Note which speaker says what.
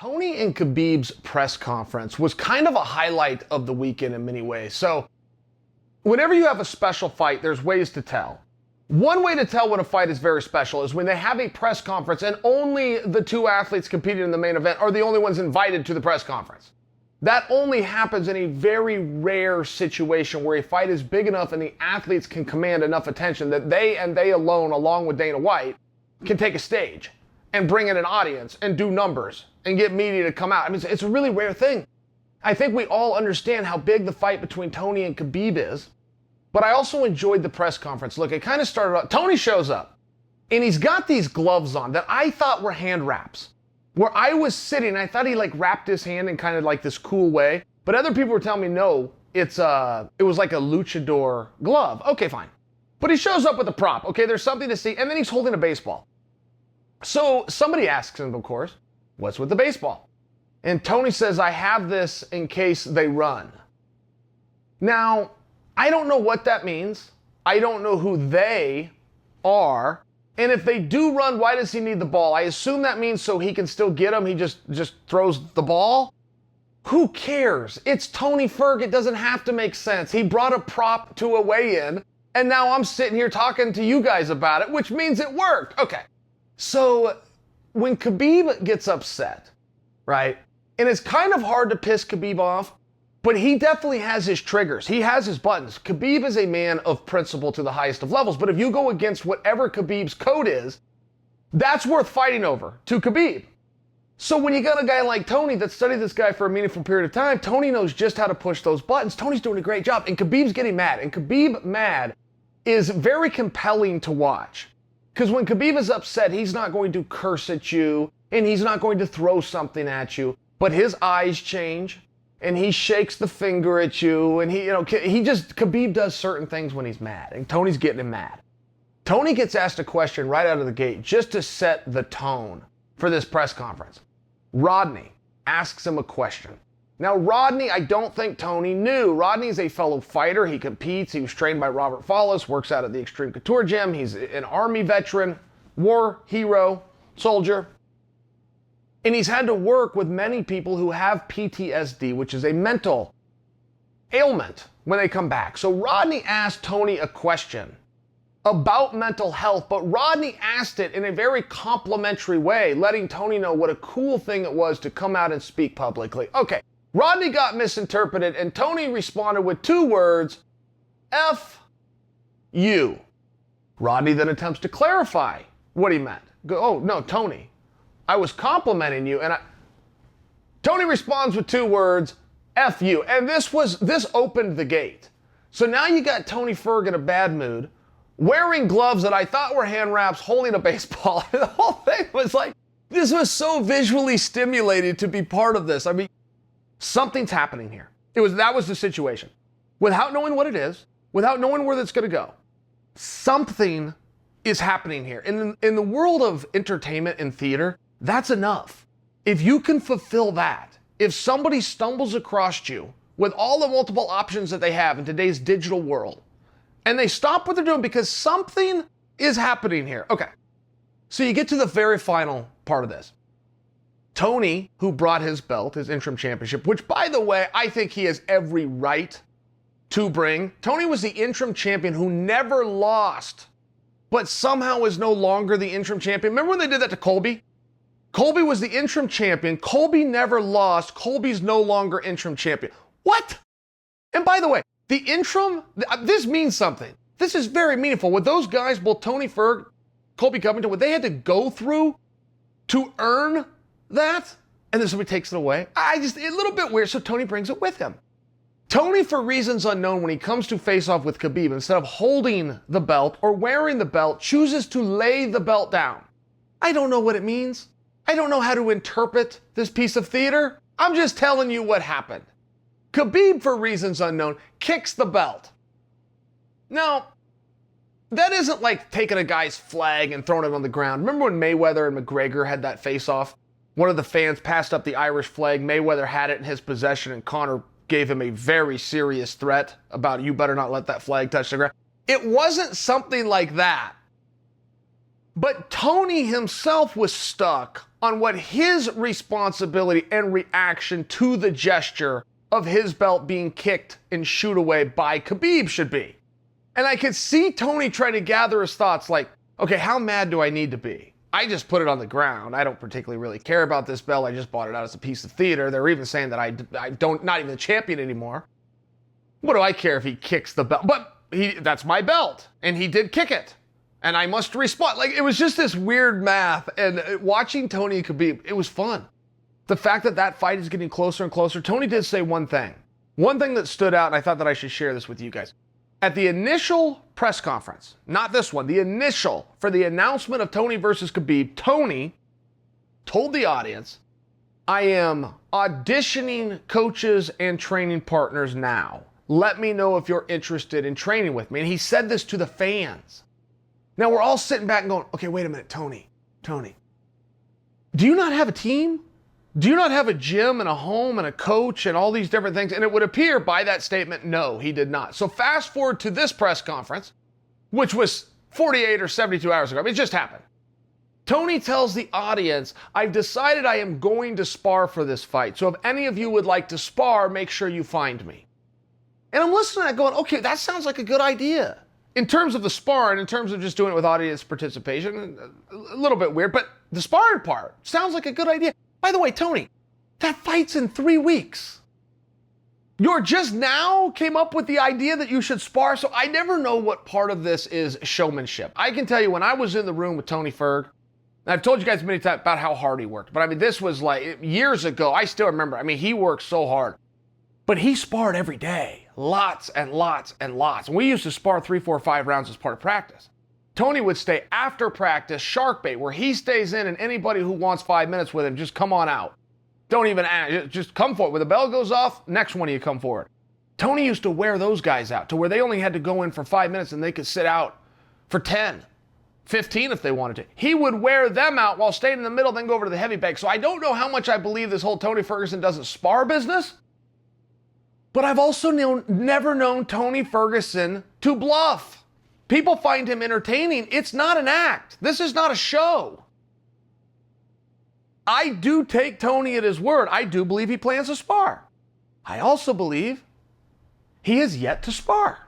Speaker 1: Tony and Khabib's press conference was kind of a highlight of the weekend in many ways. So whenever you have a special fight, there's ways to tell. One way to tell when a fight is very special is when they have a press conference and only the two athletes competing in the main event are the only ones invited to the press conference. That only happens in a very rare situation where a fight is big enough and the athletes can command enough attention that they and they alone, along with Dana White, can take a stage and bring in an audience and do numbers and get media to come out. I mean, it's a really rare thing. I think we all understand how big the fight between Tony and Khabib is, but I also enjoyed the press conference. Look, it kind of started out, Tony shows up, and he's got these gloves on that I thought were hand wraps. Where I was sitting, I thought he wrapped his hand in kind of like this cool way, but other people were telling me, no, it was like a luchador glove. Okay, fine. But he shows up with a prop. Okay, there's something to see, and then he's holding a baseball. So somebody asks him, of course, what's with the baseball? And Tony says, I have this in case they run. Now, I don't know what that means. I don't know who they are. And if they do run, why does he need the ball? I assume that means so he can still get them. He just throws the ball. Who cares? It's Tony Ferg. It doesn't have to make sense. He brought a prop to a weigh-in, and now I'm sitting here talking to you guys about it, which means it worked. Okay. So when Khabib gets upset, right, and it's kind of hard to piss Khabib off, but he definitely has his triggers. He has his buttons. Khabib is a man of principle to the highest of levels, but if you go against whatever Khabib's code is, that's worth fighting over to Khabib. So when you got a guy like Tony that studied this guy for a meaningful period of time, Tony knows just how to push those buttons. Tony's doing a great job, and Khabib's getting mad. And Khabib mad is very compelling to watch. Because when Khabib is upset, he's not going to curse at you, and he's not going to throw something at you, but his eyes change, and he shakes the finger at you, and Khabib does certain things when he's mad, and Tony's getting him mad. Tony gets asked a question right out of the gate just to set the tone for this press conference. Rodney asks him a question. Now, Rodney, I don't think Tony knew. Rodney is a fellow fighter. He competes. He was trained by Robert Follis, works out at the Extreme Couture Gym. He's an Army veteran, war hero, soldier. And he's had to work with many people who have PTSD, which is a mental ailment when they come back. So Rodney asked Tony a question about mental health, but Rodney asked it in a very complimentary way, letting Tony know what a cool thing it was to come out and speak publicly. Okay, Rodney got misinterpreted, and Tony responded with two words, F you. Rodney then attempts to clarify what he meant. Oh, no, Tony, I was complimenting you, and Tony responds with two words, F you. And this opened the gate. So now you got Tony Ferg in a bad mood, wearing gloves that I thought were hand wraps, holding a baseball. The whole thing was like, this was so visually stimulating to be part of this. I mean, something's happening here. That was the situation. Without knowing what it is, without knowing where that's going to go, something is happening here. In the world of entertainment and theater, that's enough. If you can fulfill that, if somebody stumbles across you with all the multiple options that they have in today's digital world, and they stop what they're doing because something is happening here. Okay, so you get to the very final part of this. Tony, who brought his belt, his interim championship, which, by the way, I think he has every right to bring. Tony was the interim champion who never lost, but somehow is no longer the interim champion. Remember when they did that to Colby? Colby was the interim champion. Colby never lost. Colby's no longer interim champion. What? And by the way, the interim, this means something. This is very meaningful. What those guys, both Tony Ferg, Colby Covington, what they had to go through to earn that, and then somebody takes it away. A little bit weird, so Tony brings it with him. Tony, for reasons unknown, when he comes to face off with Khabib, instead of holding the belt or wearing the belt, chooses to lay the belt down. I don't know what it means. I don't know how to interpret this piece of theater. I'm just telling you what happened. Khabib, for reasons unknown, kicks the belt. Now, that isn't like taking a guy's flag and throwing it on the ground. Remember when Mayweather and McGregor had that face-off? One of the fans passed up the Irish flag. Mayweather had it in his possession, and Conor gave him a very serious threat about, you better not let that flag touch the ground. It wasn't something like that. But Tony himself was stuck on what his responsibility and reaction to the gesture of his belt being kicked and shooed away by Khabib should be. And I could see Tony trying to gather his thoughts like, okay, how mad do I need to be? I just put it on the ground. I don't particularly really care about this belt. I just bought it out as a piece of theater. They're even saying that I don't, not even the champion anymore. What do I care if he kicks the belt? But that's my belt, and he did kick it, and I must respond. Like, it was just this weird math, and watching Tony and Khabib, it was fun. The fact that that fight is getting closer and closer. Tony did say one thing that stood out, and I thought that I should share this with you guys. At the initial press conference, not this one, the initial, for the announcement of Tony versus Khabib, Tony told the audience, I am auditioning coaches and training partners now. Let me know if you're interested in training with me. And he said this to the fans. Now we're all sitting back and going, okay, wait a minute, Tony, do you not have a team? Do you not have a gym and a home and a coach and all these different things? And it would appear by that statement, no, he did not. So fast forward to this press conference, which was 48 or 72 hours ago. I mean, it just happened. Tony tells the audience, I've decided I am going to spar for this fight. So if any of you would like to spar, make sure you find me. And I'm listening to that going, okay, that sounds like a good idea. In terms of the spar and in terms of just doing it with audience participation, a little bit weird, but the sparring part sounds like a good idea. By the way, Tony, that fight's in 3 weeks. You're just now came up with the idea that you should spar, so I never know what part of this is showmanship. I can tell you when I was in the room with Tony Ferg, and I've told you guys many times about how hard he worked, but I mean, this was like years ago. I still remember. I mean, he worked so hard, but he sparred every day, lots and lots and lots. And we used to spar 3, 4, 5 rounds as part of practice. Tony would stay after practice, shark bait, where he stays in and anybody who wants 5 minutes with him, just come on out. Don't even ask, just come forward. When the bell goes off, next one of you come forward. Tony used to wear those guys out to where they only had to go in for 5 minutes and they could sit out for 10, 15 if they wanted to. He would wear them out while staying in the middle, then go over to the heavy bag. So I don't know how much I believe this whole Tony Ferguson doesn't spar business, but I've also never known Tony Ferguson to bluff. People find him entertaining. It's not an act. This is not a show. I do take Tony at his word. I do believe he plans to spar. I also believe he is yet to spar.